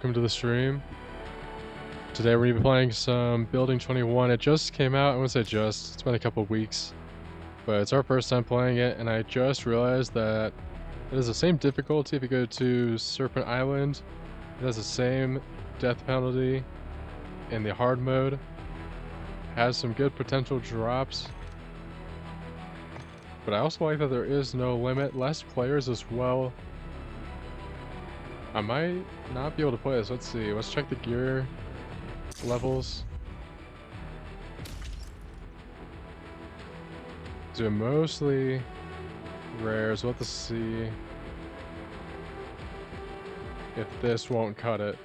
welcome to the stream. Today we're going to be playing some Building 21. It just came out. I wouldn't say just, it's been a couple weeks. But it's our first time playing it, and I just realized that it has the same difficulty if you go to Serpent Island. It has the same death penalty in the hard mode. Has some good potential drops. But I also like that there is no limit. Less players as well. I might not be able to play this. Let's see. Let's check the gear levels. So mostly rares. We'll have to see if this won't cut it.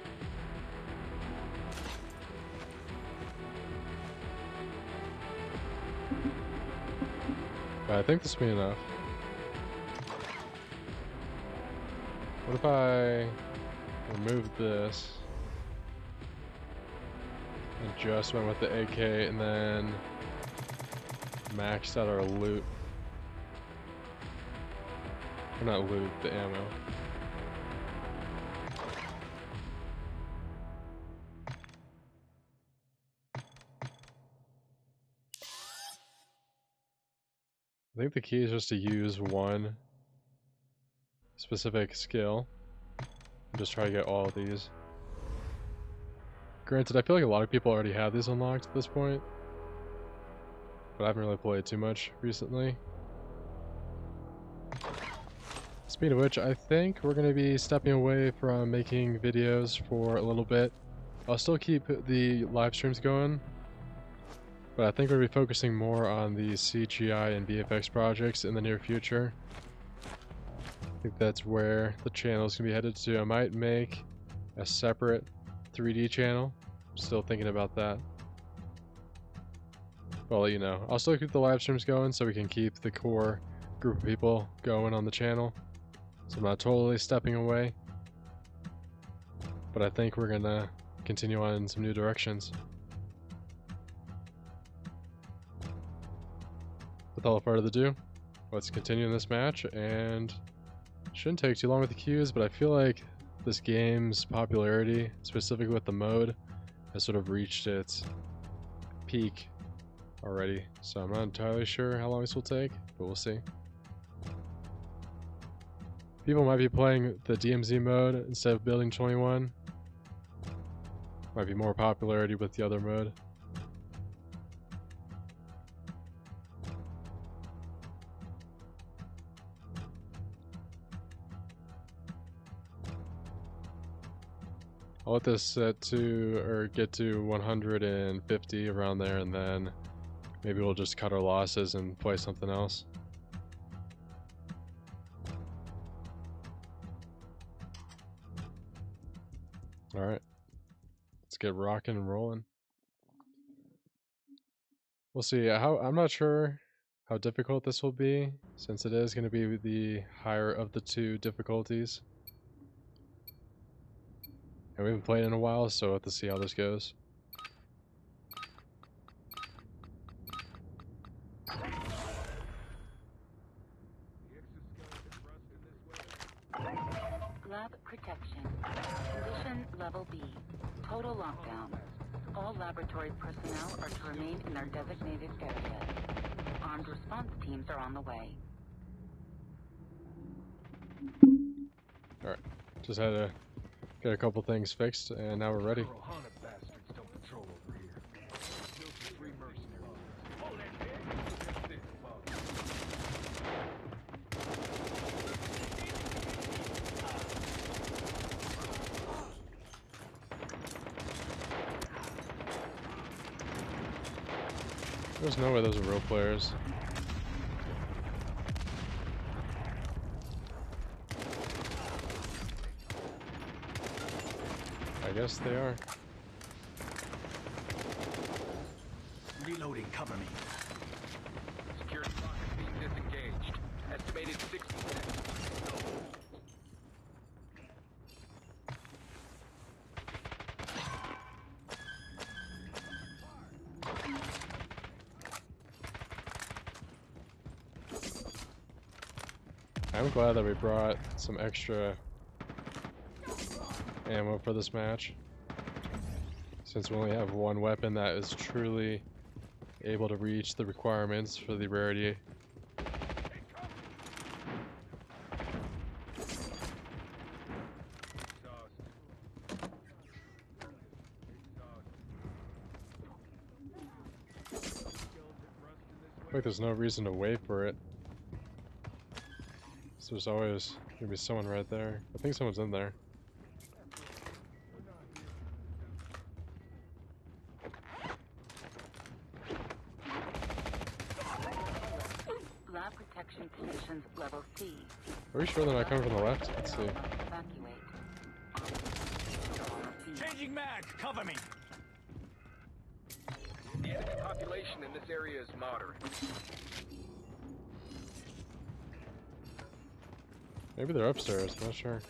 But I think this will be enough. What if I remove this and just went with the AK and then maxed out our loot? Or not loot, the ammo. I think the key is just to use one specific skill and just try to get all of these. Granted, I feel like a lot of people already have these unlocked at this point, but I haven't really played too much recently. Speaking of which, I think we're going to be stepping away from making videos for a little bit. I'll still keep the live streams going, but I think we're going to be focusing more on the CGI and VFX projects in the near future. I think that's where the channel is going to be headed to. I might make a separate 3D channel. I'm still thinking about that. But I'll let you know. I'll still keep the live streams going so we can keep the core group of people going on the channel. So I'm not totally stepping away. But I think we're going to continue on in some new directions. Without further ado, let's continue in this match, and shouldn't take too long with the queues, but I feel like this game's popularity, specifically with the mode, has sort of reached its peak already. So I'm not entirely sure how long this will take, but we'll see. People might be playing the DMZ mode instead of Building 21. Might be more popularity with the other mode. I'll let this set to, or get to 150 around there, and then maybe we'll just cut our losses and play something else. Alright. Let's get rocking and rolling. We'll see. I'm not sure how difficult this will be, since it is going to be the higher of the two difficulties. And we haven't played in a while, so we'll have to see how this goes. Lab protection. Condition level B. Total lockdown. All laboratory personnel are to remain in their designated areas. Armed response teams are on the way. Alright, just had to get a couple things fixed, and now we're ready. There's no way those are real players. I guess they are. Reloading, cover me. Security box being disengaged. Estimated 60 seconds. I'm glad that we brought some extra ammo for this match, since we only have one weapon that is truly able to reach the requirements for the rarity. Like there's no reason to wait for it. So there's always gonna be someone right there. I think someone's in there. Lab protection conditions level C. Are we sure they're not coming from the left? Let's see. Evacuate. Changing mag, cover me. The enemy population in this area is moderate. Maybe they're upstairs, I'm not sure.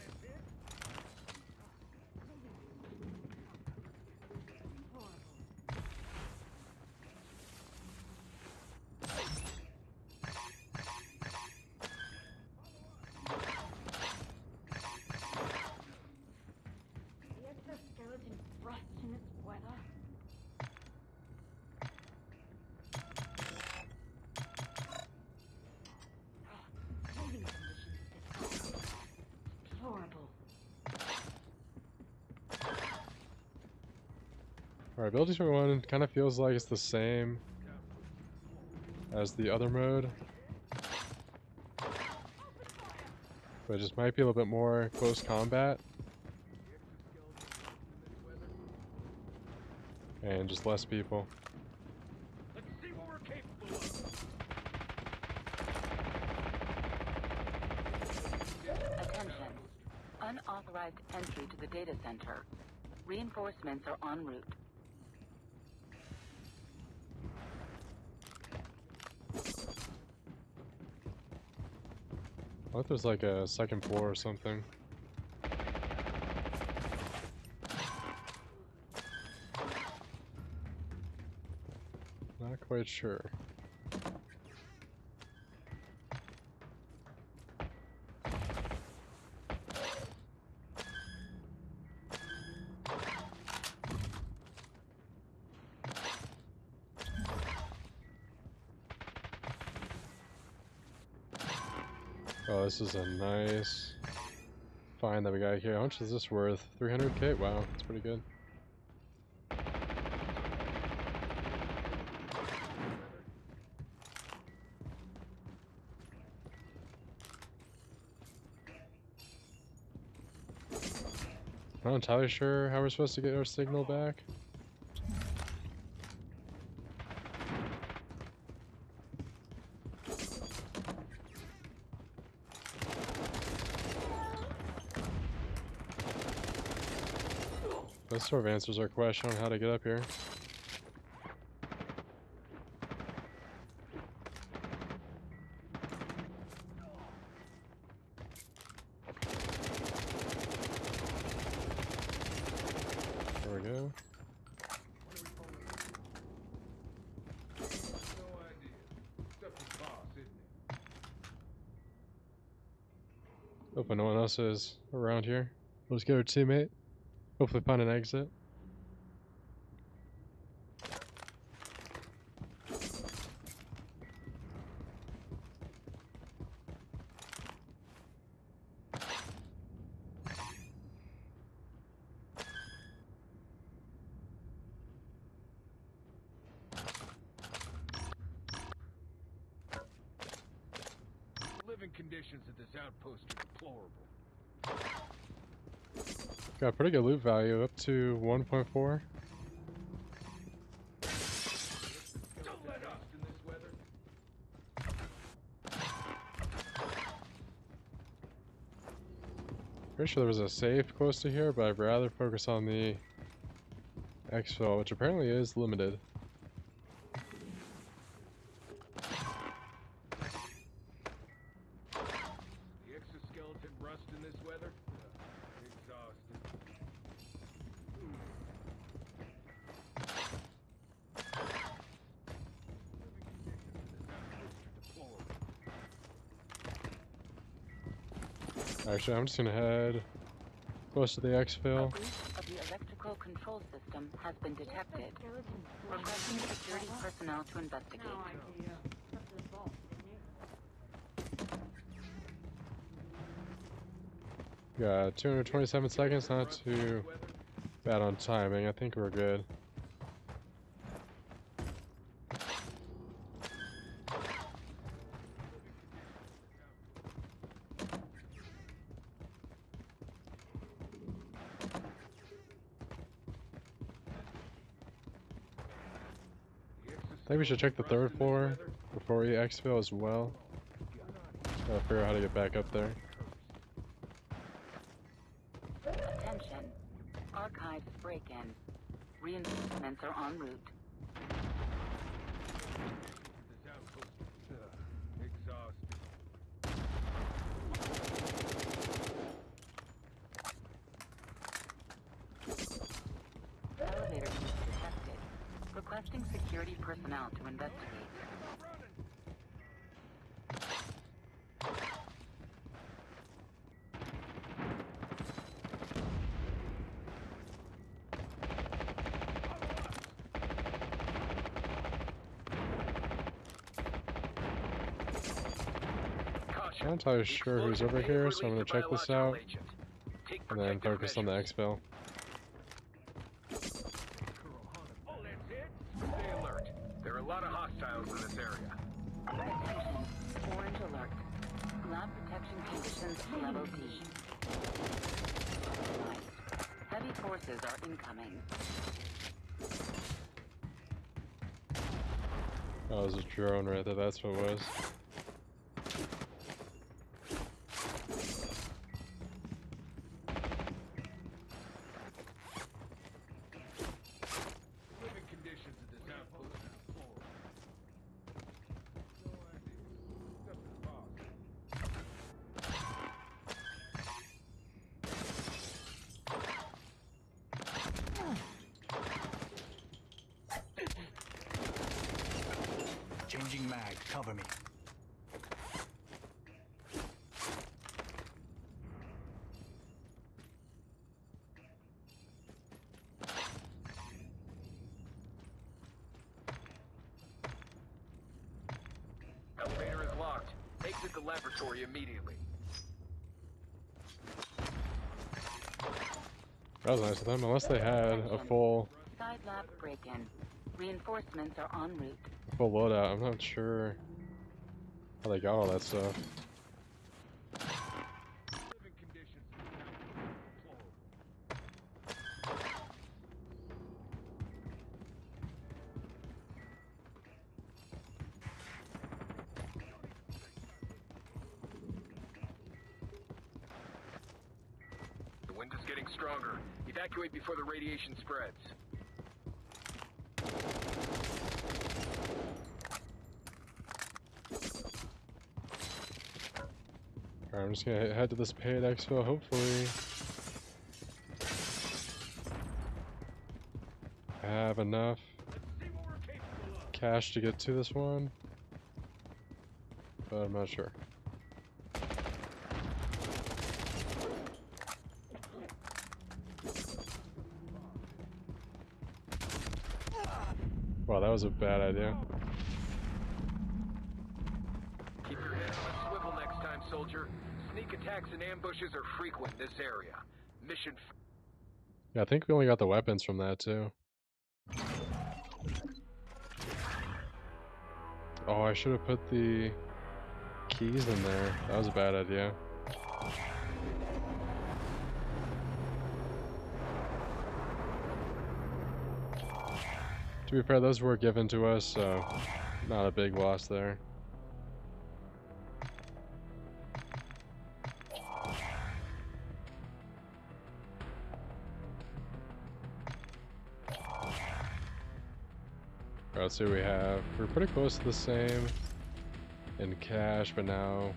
Alright, ability 21 kind of feels like it's the same as the other mode. But it just might be a little bit more close combat. And just less people. Let's see what we're capable of. Attention. Unauthorized entry to the data center. Reinforcements are en route. I thought there's like a second floor or something. Not quite sure. Oh, this is a nice find that we got here. How much is this worth? 300k? Wow, that's pretty good. I'm not entirely sure how we're supposed to get our signal back. That sort of answers our question on how to get up here. There we go. Hopefully no one else is around here. We'll just get our teammate. Hopefully find an exit. Living conditions at this outpost are deplorable. Got pretty good loot value, up to 1.4. Don't let us in this weather. Pretty sure there was a safe close to here, but I'd rather focus on the exfil, which apparently is limited. The exoskeleton rust in this weather? Exhausted. Actually, I'm just gonna head close to the A exfil. breach of the electrical control system has been detected. Requesting security personnel to investigate. Got 227 seconds, not too bad on timing. I think we're good. I think we should check the third floor before we exfil as well. Gotta figure out how to get back up there. Attention. Archives break-in. Reinforcements are en route. This outpost. Exhausted. Elevator is detected. Requesting security personnel to investigate. I'm not entirely sure who's over here, so I'm gonna check this out and then focus on the exfil. Oh, that's it? Stay alert. There are a lot of hostiles in this area. Attention. Orange alert. Lab protection conditions level D. Heavy forces are incoming. Oh, there's a drone right there, that's what it was. Living conditions at this outpost are deplorable. No idea. Nothing possible. Changing mag. Cover me. Elevator is locked. Exit the laboratory immediately. That was nice of them, unless they had a full Side lab break-in. Reinforcements are en route. loadout. I'm not sure how they got all that stuff. Living conditions at this outpost are deplorable. The wind is getting stronger. Evacuate before the radiation spreads. Alright, I'm just gonna head to this paid exfil, hopefully I have enough Let's see what we're capable of. cash to get to this one, but I'm not sure. Wow, that was a bad idea. Keep your head on a swivel next time, soldier. Sneak attacks and ambushes are frequent in this area. Mission. Yeah, I think we only got the weapons from that too. Oh, I should have put the keys in there. That was a bad idea. To be fair, those were given to us, so not a big loss there. Alright, let's see what we have. We're pretty close to the same in cash, but now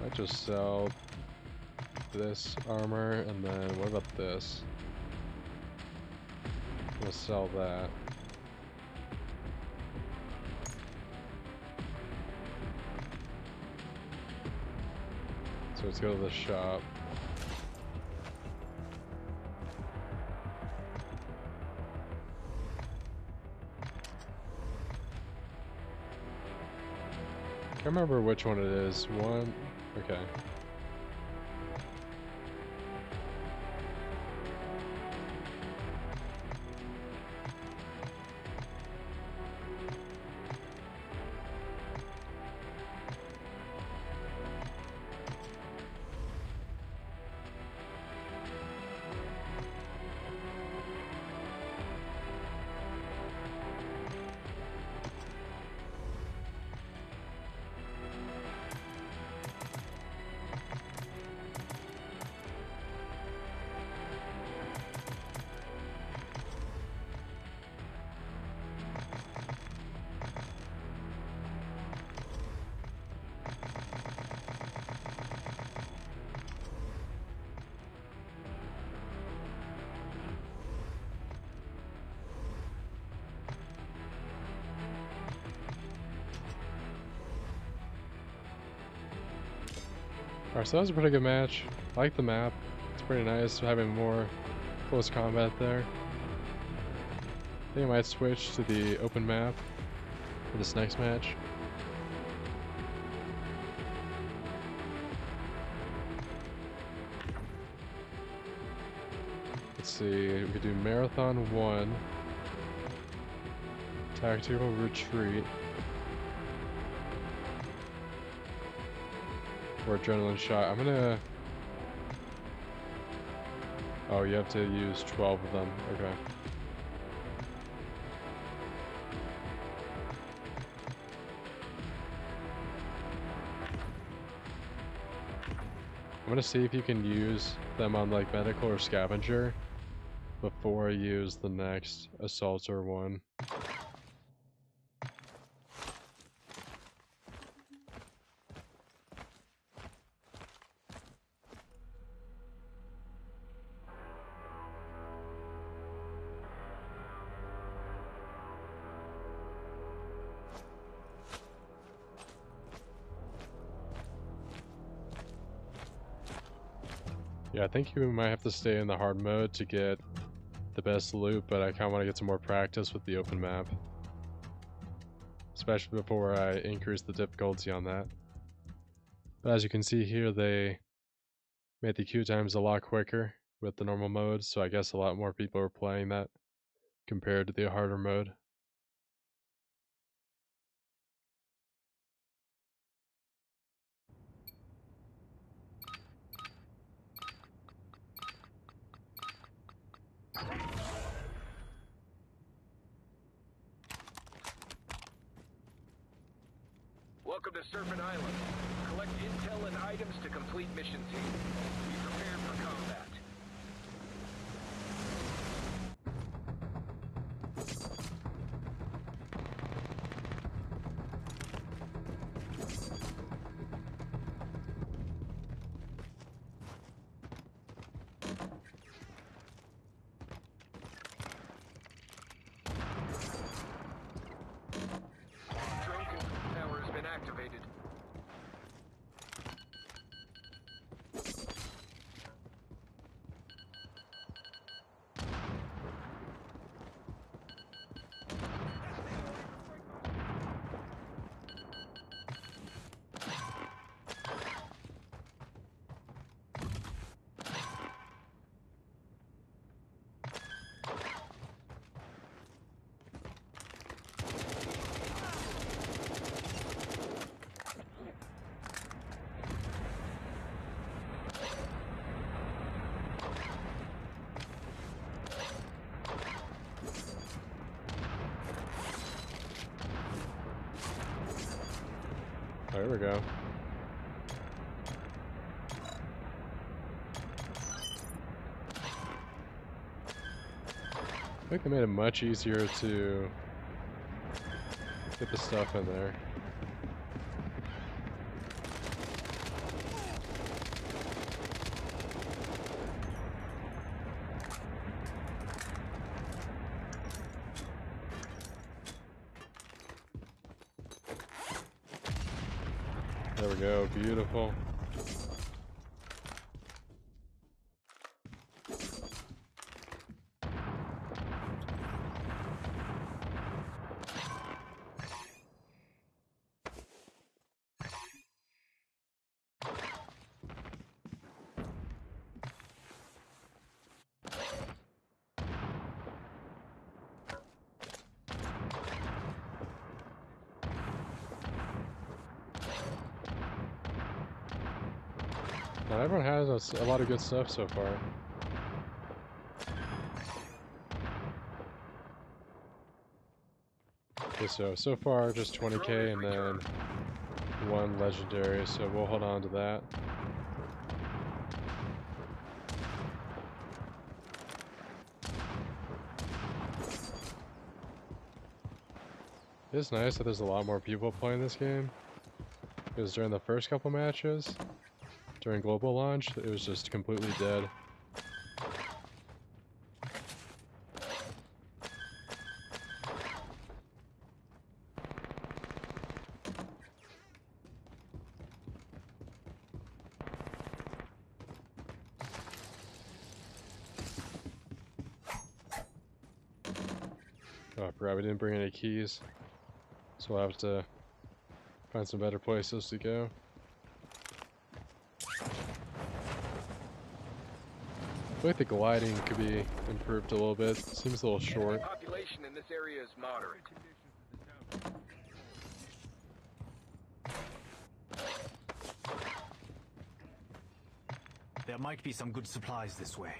I just sell this armor, and then what about this? I'm gonna sell that. So let's go to the shop. can't remember which one it is. One. Okay. Alright, so that was a pretty good match. I like the map. It's pretty nice having more close combat there. I think I might switch to the open map for this next match. Let's see, we could do Marathon 1, Tactical Retreat, or Adrenaline Shot. I'm gonna... Oh, you have to use 12 of them. Okay. I'm gonna see if you can use them on like Medical or Scavenger before I use the next Assaulter one. Yeah, I think you might have to stay in the hard mode to get the best loot, but I kind of want to get some more practice with the open map. Especially before I increase the difficulty on that. But as you can see here, they made the queue times a lot quicker with the normal mode, so I guess a lot more people are playing that compared to the harder mode. Welcome to Serpent Island. Collect intel and items to complete mission team. Be prepared for combat. Train control tower has been activated. Oh, there we go. I think they made it much easier to get the stuff in there. There we go, beautiful. And everyone has a lot of good stuff so far. Okay, so far just 20k and then one legendary, so we'll hold on to that. It's nice that there's a lot more people playing this game, because during the first couple matches, during global launch, it was just completely dead. Oh, I forgot we didn't bring any keys, so we'll have to find some better places to go. I feel like the gliding could be improved a little bit. Seems a little short. Population in this area is moderate. There might be some good supplies this way.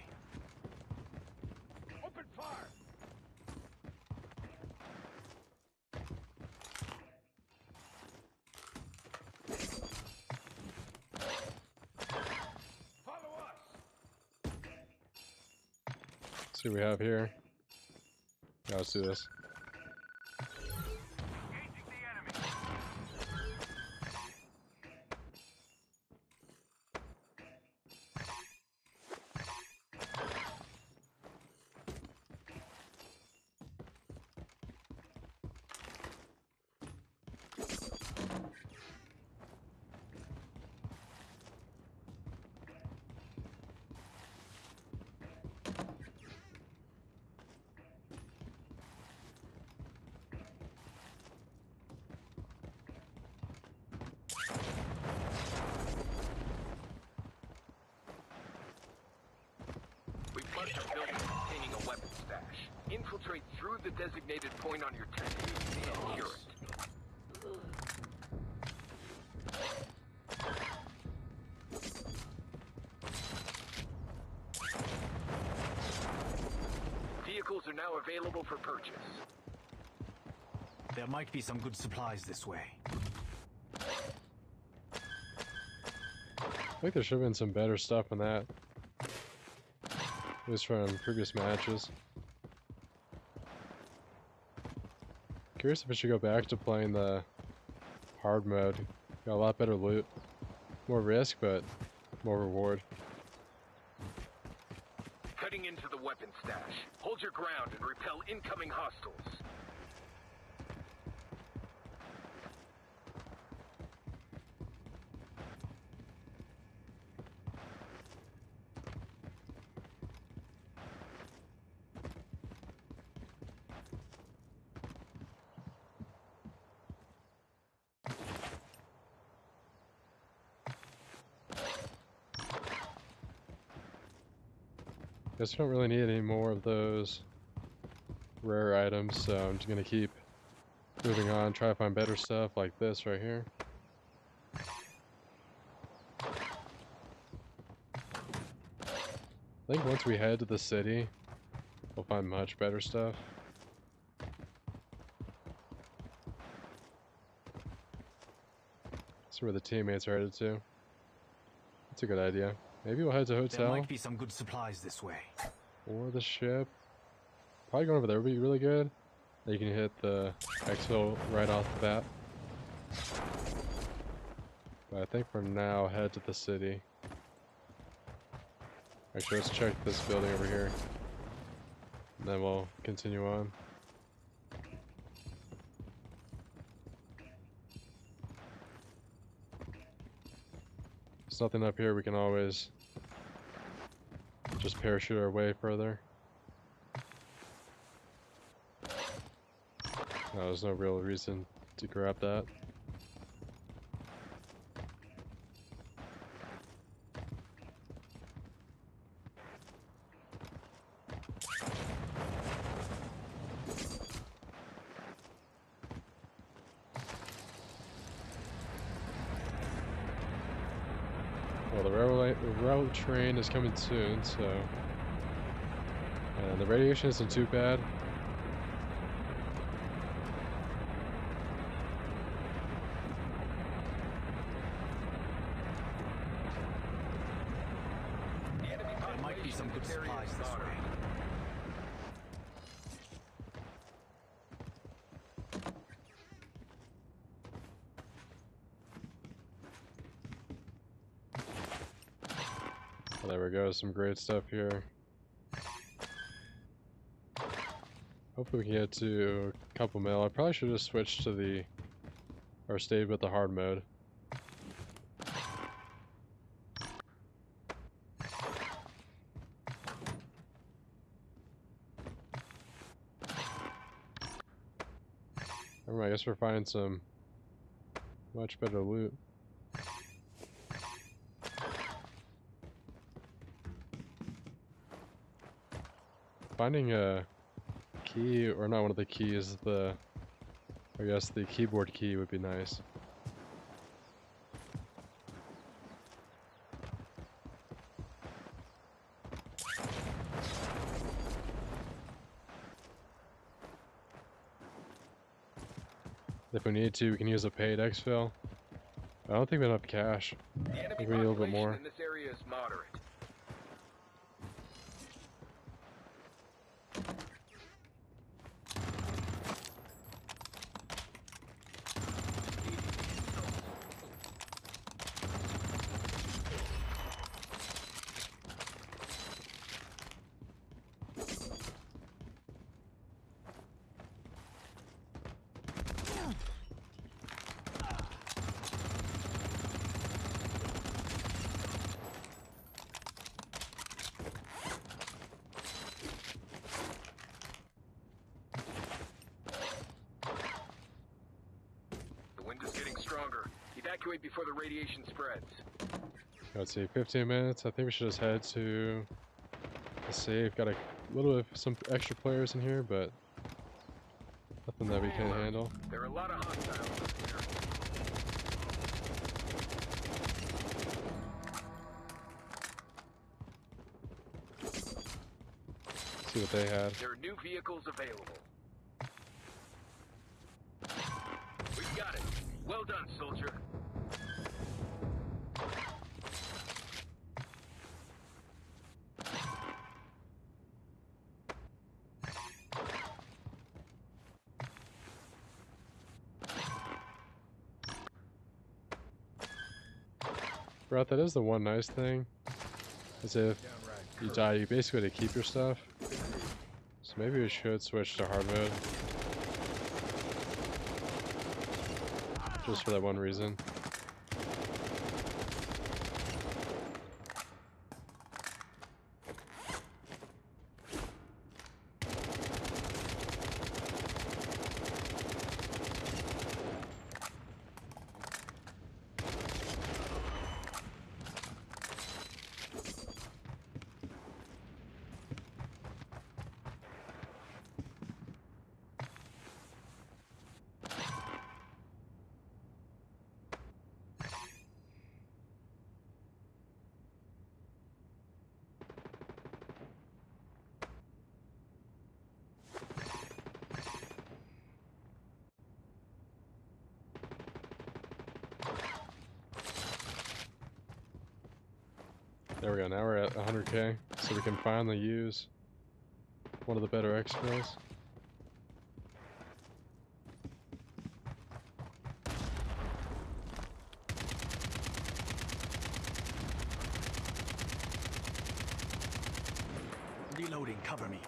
Open fire! Follow us! See what we have here. Yeah, let's do this. Engaging the enemy. We must have buildings containing a weapon stash. Infiltrate through the designated point on your tank and secure it. Vehicles are now available for purchase. There might be some good supplies this way. I think there should have been some better stuff in that. At least from previous matches. Curious if I should go back to playing the hard mode. Got a lot better loot. More risk, but more reward. Cutting into the weapon stash. Hold your ground and repel incoming hostiles. Guess we don't really need any more of those rare items, so I'm just gonna keep moving on, try to find better stuff like this right here. I think once we head to the city, we'll find much better stuff. That's where the teammates are headed to. That's a good idea. Maybe we'll head to hotel. There might be some good supplies this way. Or the ship. Probably going over there would be really good. Then you can hit the exfil right off the bat. But I think for now, head to the city. Actually, let's check this building over here. And then we'll continue on. There's nothing up here, we can always just parachute our way further. No, there's no real reason to grab that. Well, the rail train is coming soon, so... And the radiation isn't too bad. There might be some good supplies this way. Well, there we go, some great stuff here. Hopefully we can get to a couple mil. I probably should have switched to the... or stayed with the hard mode. I guess we're finding some much better loot. Finding a key, or not one of the keys, I guess the keyboard key would be nice. If we need to, we can use a paid exfil. I don't think we have enough cash. I think we need a little bit more. In this area is moderate. Evacuate before the radiation spreads. Let's see, 15 minutes. I think we should just head to the safe. Got a little bit of some extra players in here, but nothing that we can't handle. There are a lot of hostiles here. See what they had. There are new vehicles available. We've got it. Well done, soldier. Bro, that is the one nice thing. Is if you die, you basically get to keep your stuff. So maybe we should switch to hard mode. Just for that one reason. There we go, now we're at 100k, so we can finally use one of the better exfils. Reloading, cover me.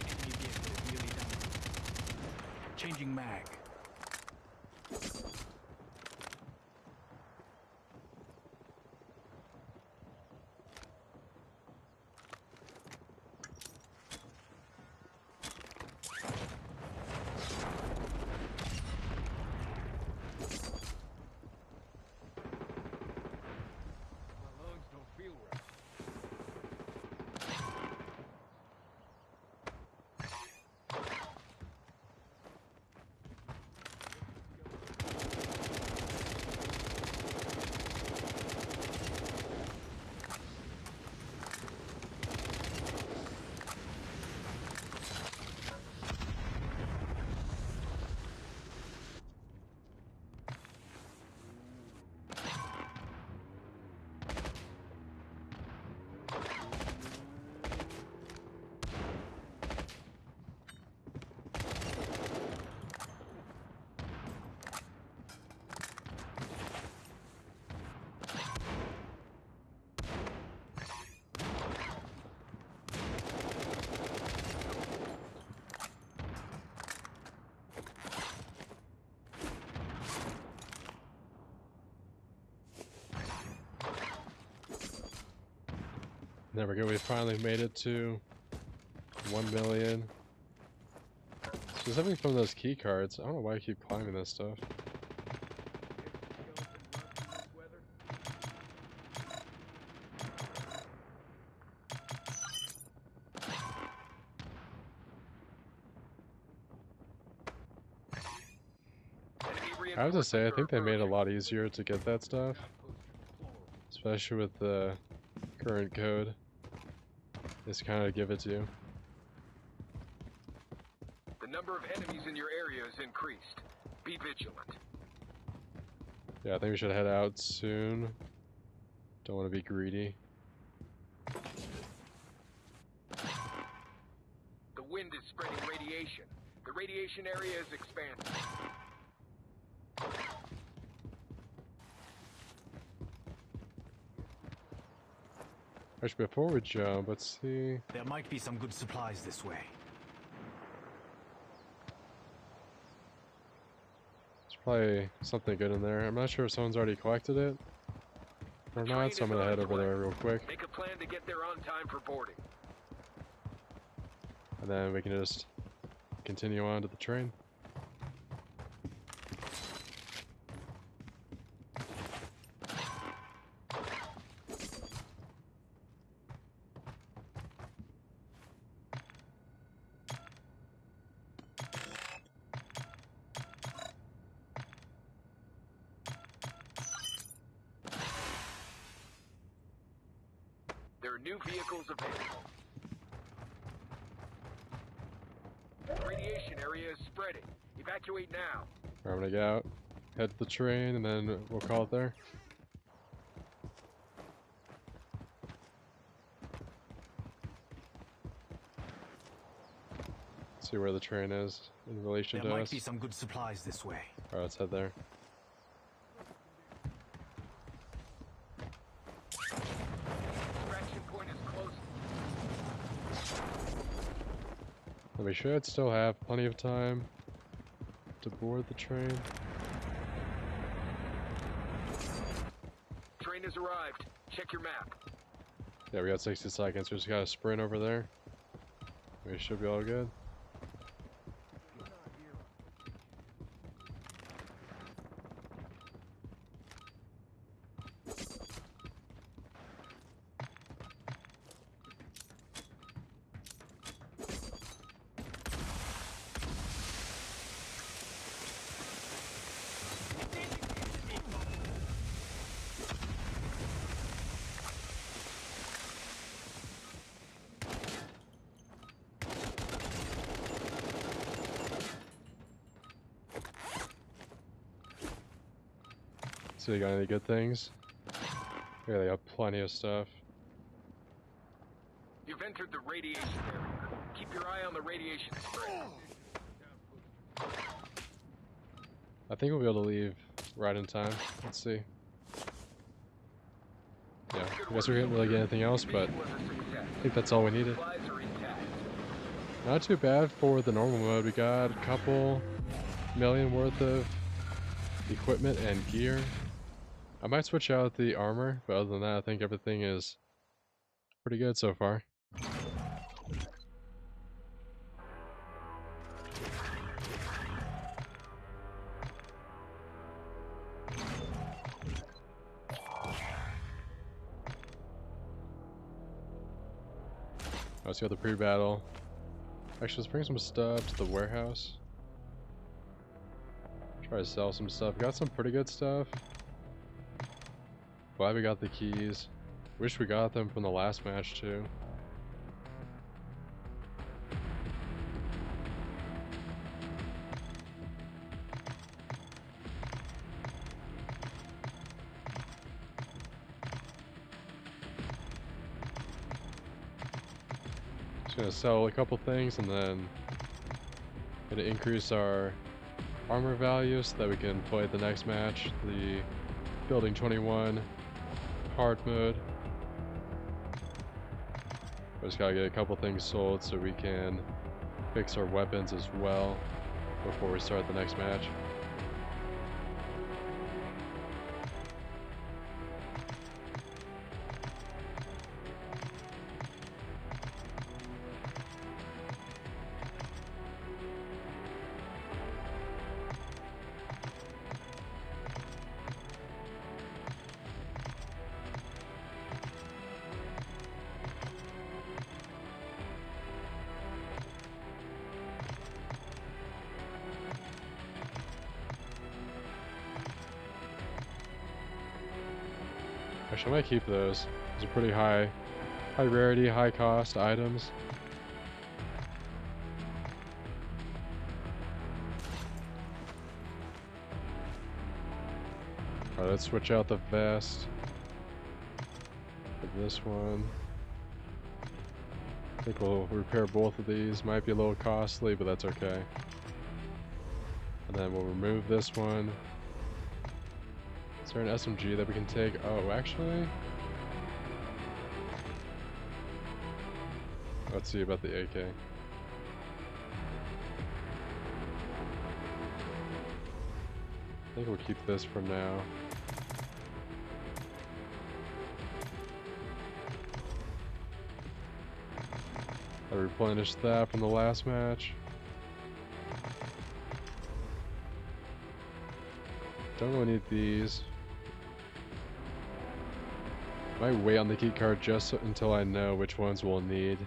Enemy vehicle is nearly done. Changing mag. There we go, we finally made it to 1 million. Specifically from those key cards. I don't know why I keep climbing this stuff. I have to say, I think they made it a lot easier to get that stuff. Especially with the current code. Just kind of give it to you. The number of enemies in your area is increased. Be vigilant. Yeah, I think we should head out soon. Don't want to be greedy. The wind is spreading radiation. The radiation area is expanding. Actually, before we jump, let's see. There might be some good supplies this way. There's probably something good in there. I'm not sure if someone's already collected it or not, so I'm gonna head over there real quick. Make a plan to get there on time for boarding. And then we can just continue on to the train. There are new vehicles available. The radiation area is spreading. Evacuate now. Alright, I'm gonna get out, head to the train, and then we'll call it there. See where the train is in relation to us. There might be some good supplies this way. Alright, let's head there. Extraction point is close. And we should still have plenty of time to board the train. Train has arrived. Check your map. Yeah, we got 60 seconds. We just gotta sprint over there. We should be all good. So you got any good things? Yeah, they got plenty of stuff. You've entered the radiation area. Keep your eye on the radiation spread. I think we'll be able to leave right in time. Let's see. Yeah, I guess we didn't really get anything else, but I think that's all we needed. Supplies are intact. Not too bad for the normal mode. We got a couple million worth of equipment and gear. I might switch out the armor, but other than that, I think everything is pretty good so far. Let's go to the pre-battle. Actually, let's bring some stuff to the warehouse. Try to sell some stuff. Got some pretty good stuff. Glad we got the keys. Wish we got them from the last match too. Just gonna sell a couple things and then gonna increase our armor value so that we can play the next match, the Building 21 hard mode. We just gotta get a couple things sold so we can fix our weapons as well before we start the next match. Actually, I might keep those. Those are pretty high rarity, high cost items. Alright, let's switch out the vest for this one. I think we'll repair both of these. Might be a little costly, but that's okay. And then we'll remove this one. Is there an SMG that we can take? Oh, actually... Let's see about the AK. I think we'll keep this for now. I replenished that from the last match. Don't really need these. Might wait on the key card just until I know which ones we'll need.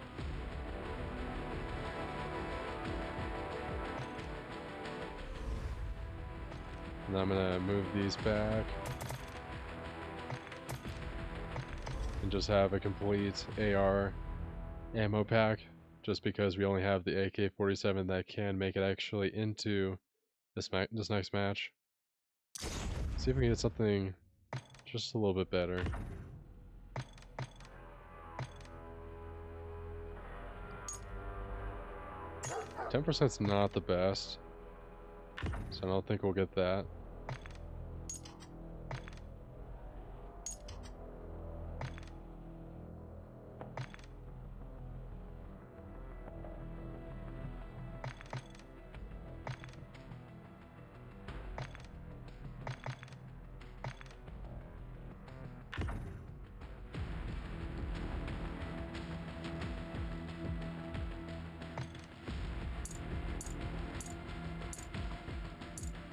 And I'm gonna move these back. And just have a complete AR ammo pack. Just because we only have the AK-47 that can make it actually into this next match. See if we can get something just a little bit better. 10%'s not the best, so I don't think we'll get that.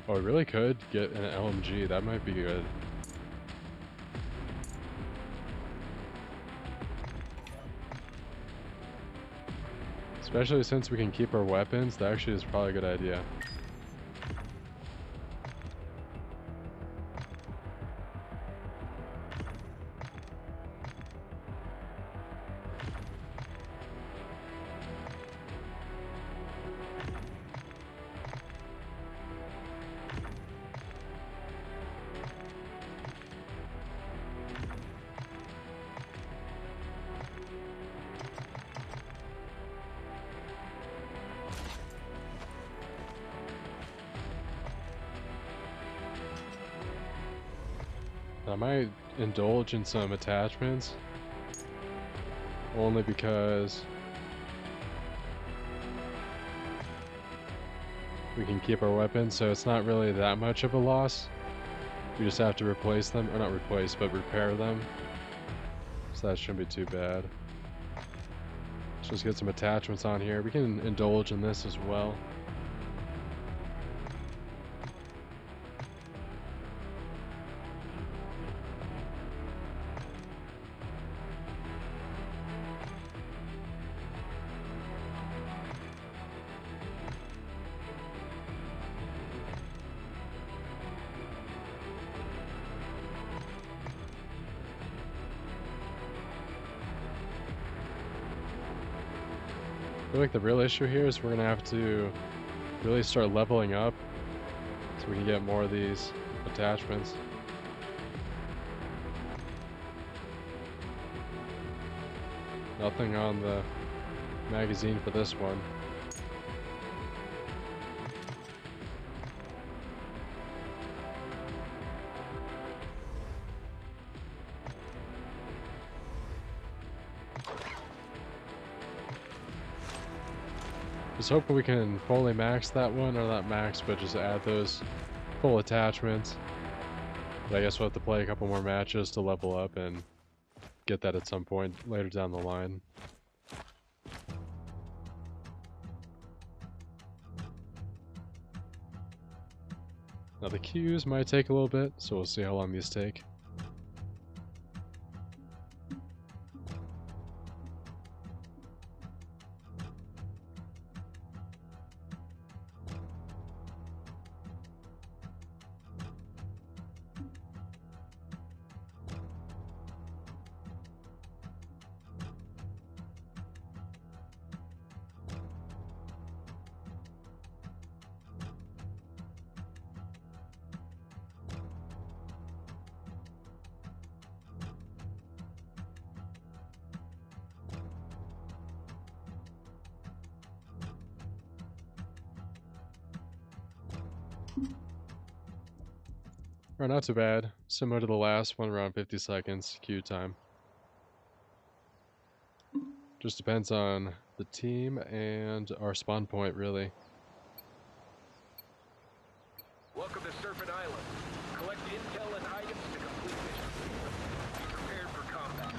Oh, I really could get an LMG. That might be good. Especially since we can keep our weapons, that actually is probably a good idea. I might indulge in some attachments, only because we can keep our weapons, so it's not really that much of a loss. We just have to replace them, or not replace, but repair them. So that shouldn't be too bad. Let's just get some attachments on here. We can indulge in this as well. I feel like the real issue here is we're gonna have to really start leveling up so we can get more of these attachments. Nothing on the magazine for this one. Just hoping we can fully max that one, or not max, but just add those full attachments. But I guess we'll have to play a couple more matches to level up and get that at some point later down the line. Now the queues might take a little bit, so we'll see how long these take. Alright, not too bad. Similar to the last one, around 50 seconds queue time. Just depends on the team and our spawn point, really. Welcome to Serpent Island. Collect intel and items to complete missions. Be prepared for combat.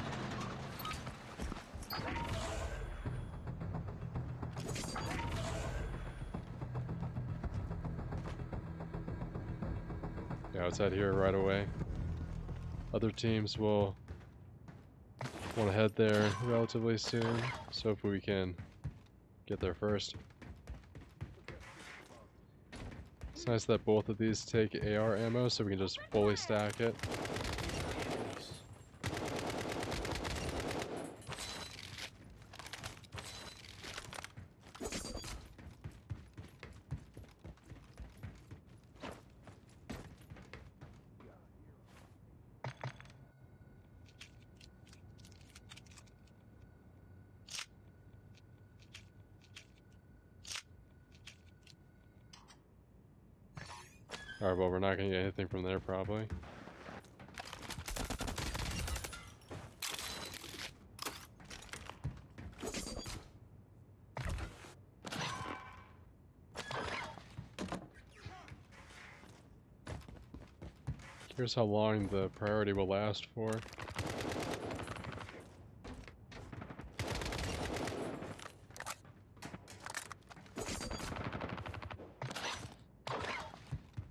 Yeah, let's head here right away. Other teams will want to head there relatively soon, so hopefully we can get there first. It's nice that both of these take AR ammo, so we can just fully stack it. Alright, well, we're not going to get anything from there, probably. Here's how long the priority will last for.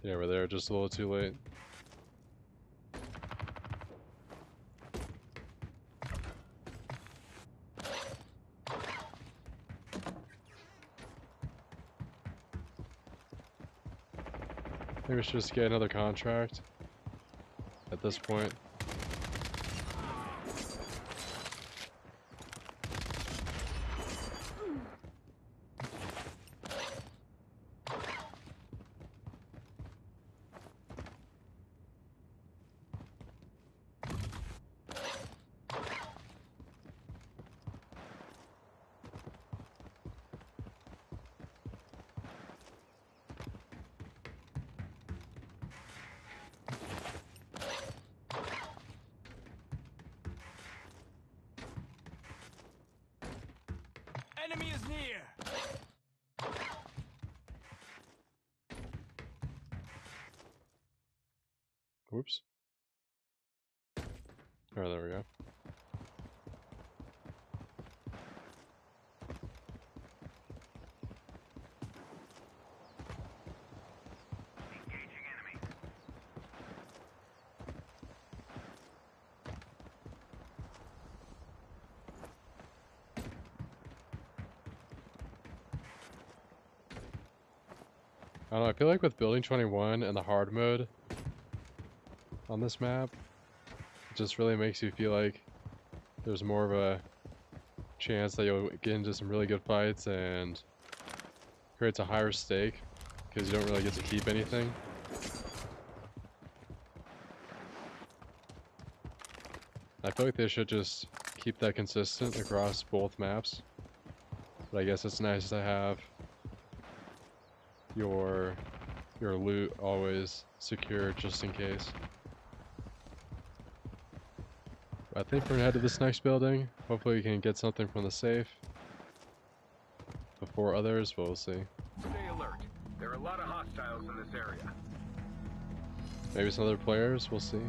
Yeah, we're there just a little too late. Maybe we should just get another contract at this point. Enemy is near! Whoops. Oh, there we go. I don't know, I feel like with Building 21 and the hard mode on this map, it just really makes you feel like there's more of a chance that you'll get into some really good fights and creates a higher stake because you don't really get to keep anything. I feel like they should just keep that consistent across both maps, but I guess it's nice to have your loot always secure just in case. I think we're gonna head to this next building. Hopefully we can get something from the safe before others, but we'll see. Stay alert. There are a lot of hostiles in this area. Maybe some other players, we'll see.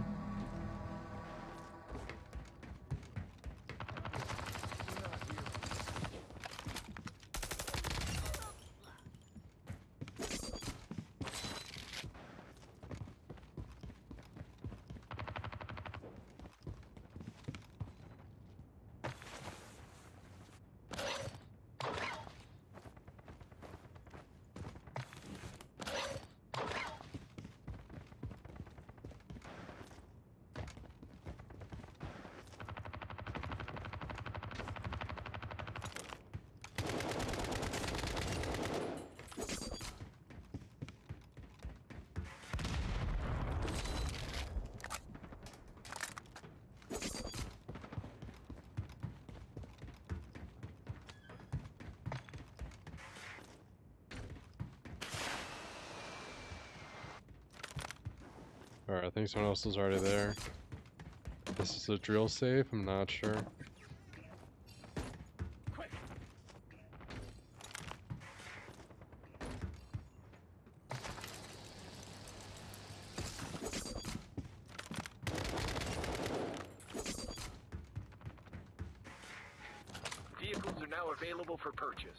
Alright, I think someone else is already there. This is a drill safe, I'm not sure. Vehicles are now available for purchase.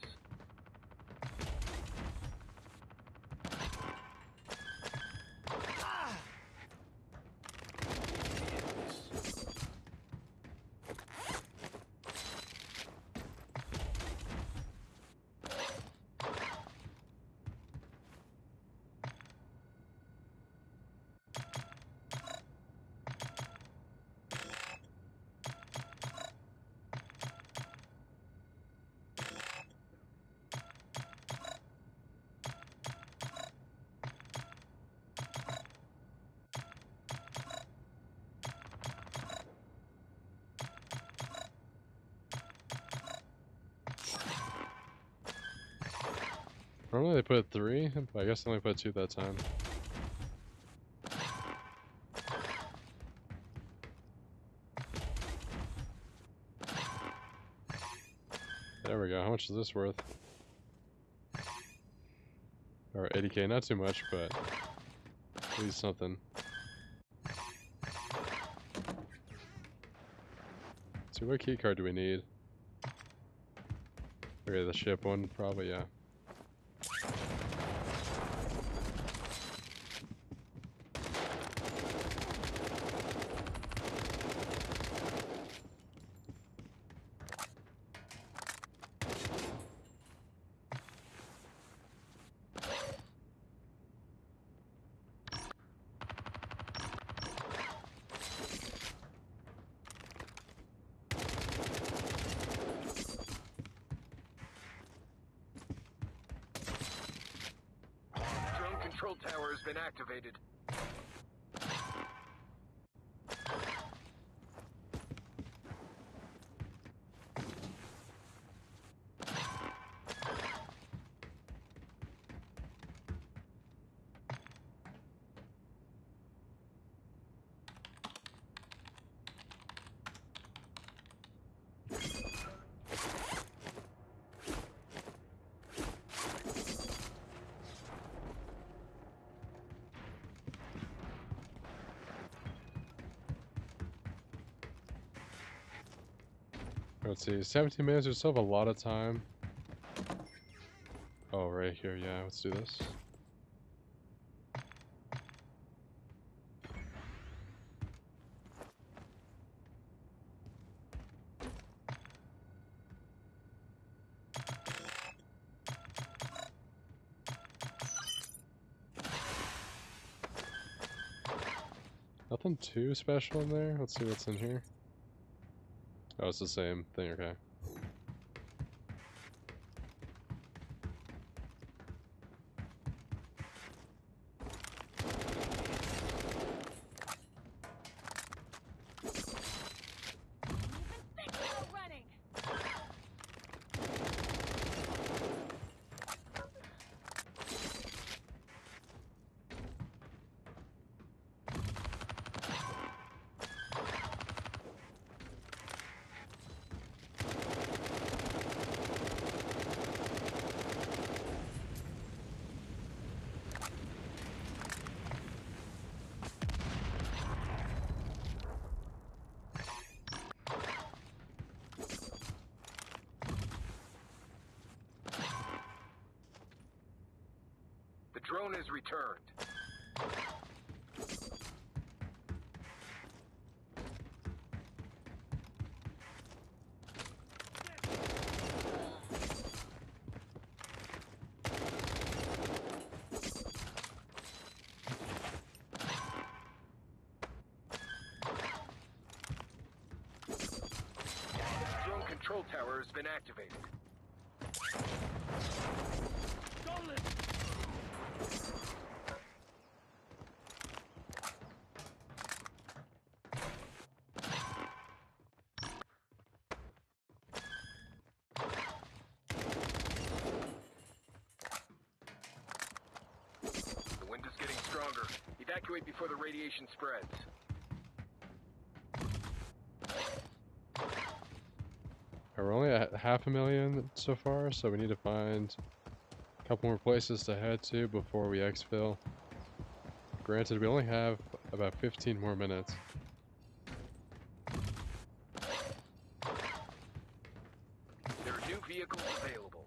Normally they put 3, but I guess they only put 2 that time. There we go. How much is this worth? Or 80k, not too much, but at least something. So what key card do we need? Okay, the ship one, probably, yeah. Control tower has been activated. Let's see, 17 minutes, we still have a lot of time. Oh, right here, yeah, let's do this. Nothing too special in there. Let's see what's in here. Oh, it's the same thing, okay. The drone is returned. Drone control tower has been activated. evacuate before the radiation spreads. We're only at 500,000 so far, so we need to find a couple more places to head to before we exfil. Granted, we only have about 15 more minutes. There are new vehicles available.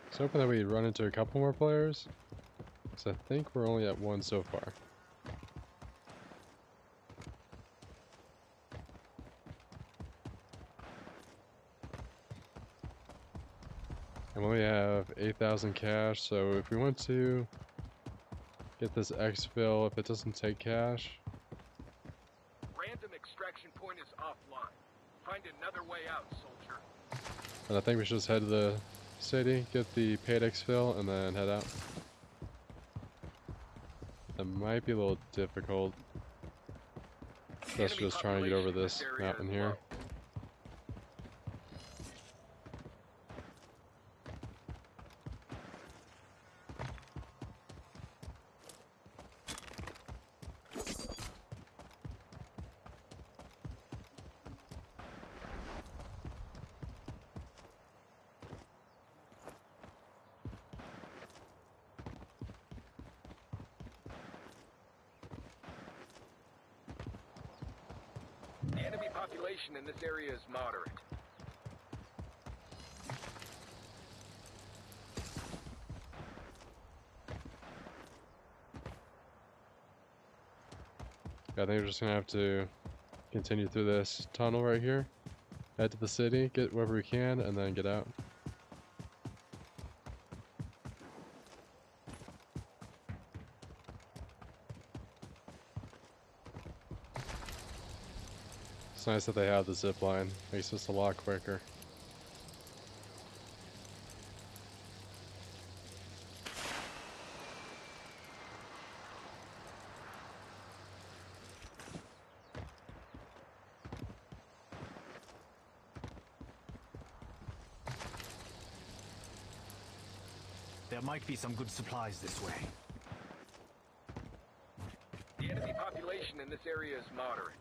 I was hoping that we'd run into a couple more players, because I think we're only at 1 so far. And we only have 8,000 cash, so if we want to get this exfil, if it doesn't take cash... Random extraction point is offline. Find another way out, soldier. And I think we should just head to the city, get the paid exfil, and then head out. That might be a little difficult. Let's just try and get over this mountain here. The enemy population in this area is moderate. Yeah, I think we're just gonna have to continue through this tunnel right here, head to the city, get wherever we can, and then get out. It's nice that they have the zip line. Makes this a lot quicker. There might be some good supplies this way. The enemy population in this area is moderate.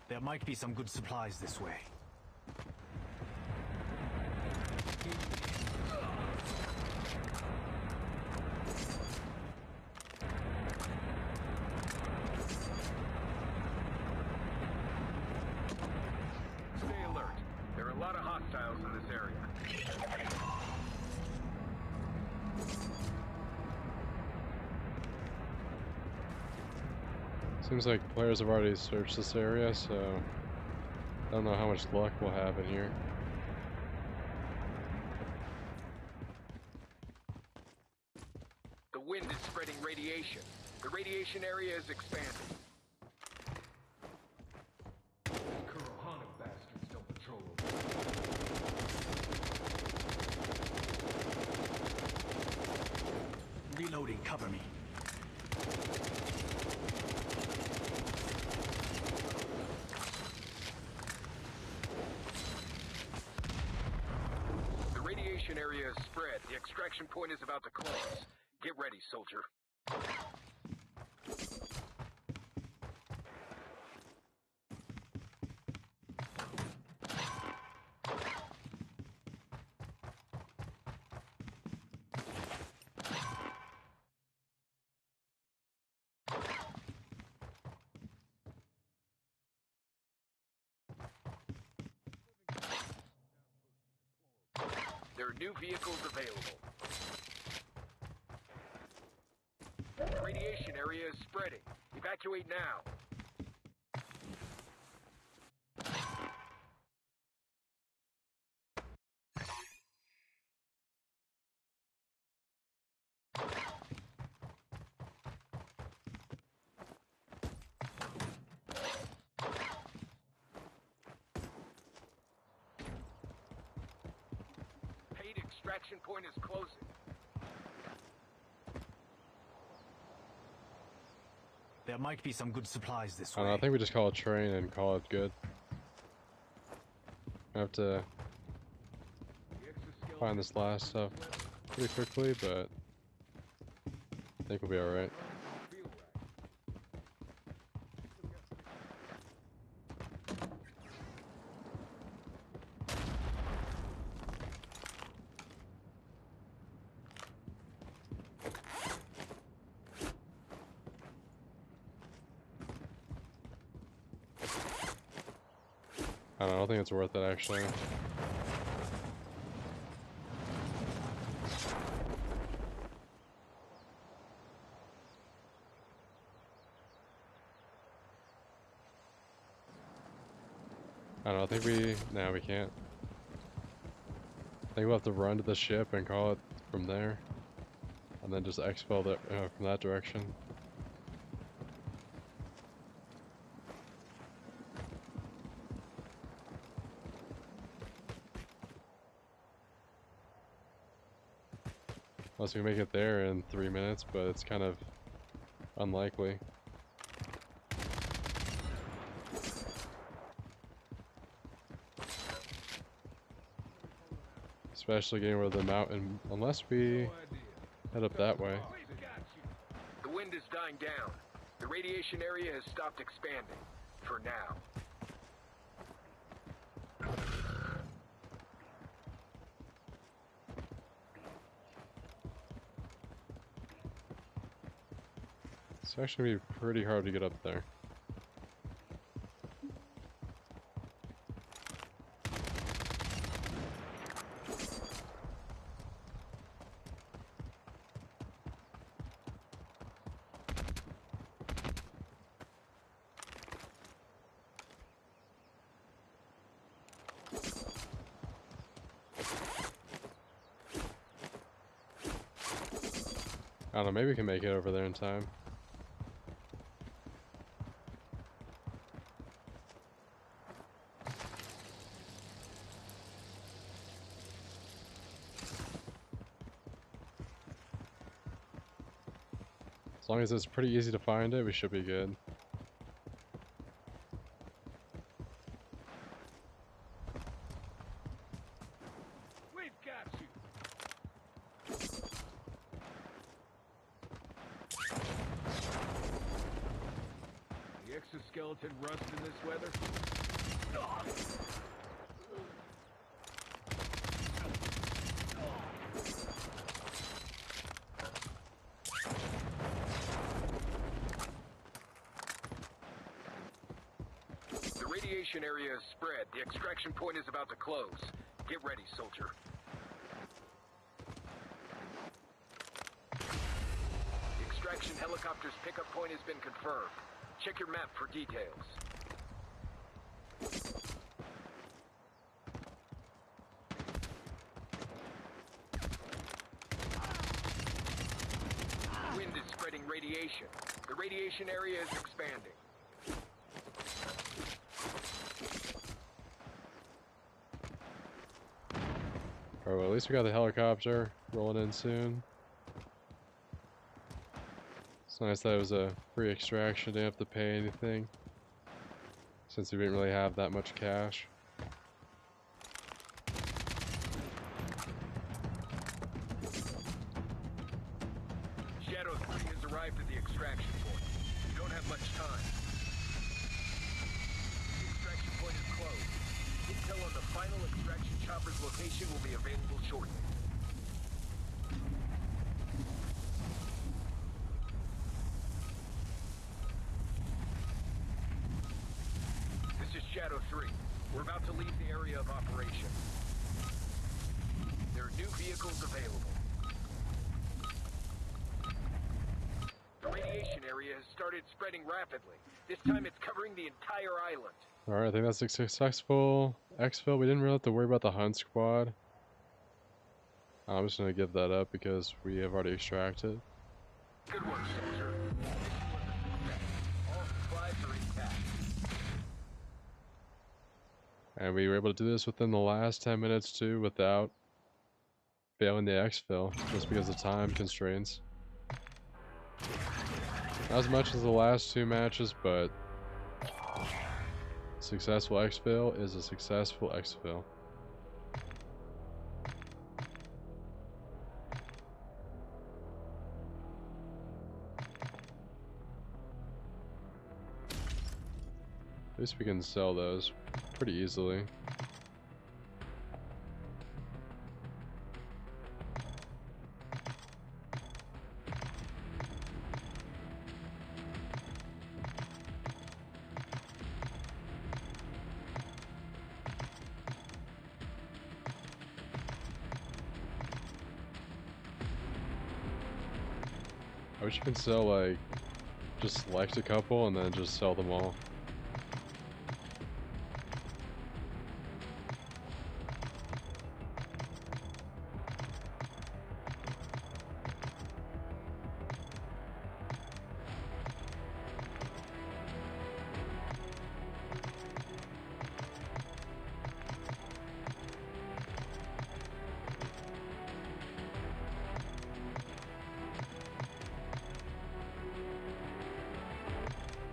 There might be some good supplies this way. Stay alert. There are a lot of hostiles in this area. Seems like players have already searched this area, so I don't know how much luck we'll have in here. The wind is spreading radiation. The radiation area is expanding. Kurohana bastards don't patrol over. Reloading, cover me. Area is spread. The extraction point is about to close. Get ready, soldier. There are new vehicles available. Radiation area is spreading. Evacuate now. Paid extraction point is closing. There might be some good supplies this I don't know, way. I think we just call it train and call it good. I have to find this last stuff pretty quickly, but I think we'll be alright. I don't think it's worth it actually. I don't know, I think we can't. I think we'll have to run to the ship and call it from there. And then just exfil from that direction. Unless we make it there in 3 minutes, but it's kind of unlikely. Especially getting over the mountain, unless we head up that way. The wind is dying down. The radiation area has stopped expanding. For now. It's actually gonna be pretty hard to get up there. I don't know, maybe we can make it over there in time. As long as it's pretty easy to find it, we should be good. We've got you. The exoskeleton rust in this weather? The radiation area is spread. The extraction point is about to close. Get ready, soldier. The extraction helicopter's pickup point has been confirmed. Check your map for details. Wind is spreading radiation. The radiation area is expanding. Alright, well at least we got the helicopter rolling in soon. It's nice that it was a free extraction, didn't have to pay anything. Since we didn't really have that much cash. Shadow 3 has arrived at the extraction point. You don't have much time. The extraction point is closed. Intel on the final extraction chopper's location will be available shortly. This is Shadow 3. We're about to leave the area of operation. There there are new vehicles available. The radiation area has started spreading rapidly. This time it's covering the entire island. Alright, I think that's a successful exfil. We didn't really have to worry about the hunt squad. I'm just gonna give that up because we have already extracted. Good work, soldier. Mission was a success. All supplies are intact. And we were able to do this within the last 10 minutes too without failing the exfil, just because of time constraints. Not as much as the last two matches, but successful exfil is a successful exfil. At least we can sell those pretty easily. I wish you could sell, like, just select a couple and then just sell them all.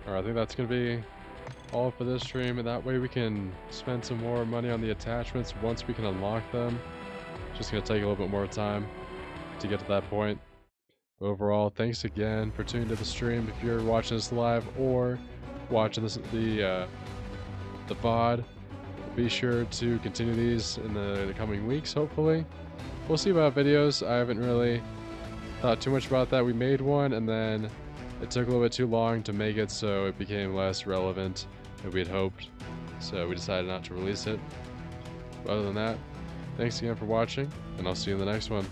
Alright, I think that's going to be all for this stream, and that way we can spend some more money on the attachments once we can unlock them. Just going to take a little bit more time to get to that point. Overall, thanks again for tuning to the stream. If you're watching this live or watching this, the VOD, be sure to continue these in the coming weeks, hopefully. We'll see about videos. I haven't really thought too much about that. We made one, and then it took a little bit too long to make it, so it became less relevant than we had hoped. So we decided not to release it. But other than that, thanks again for watching, and I'll see you in the next one.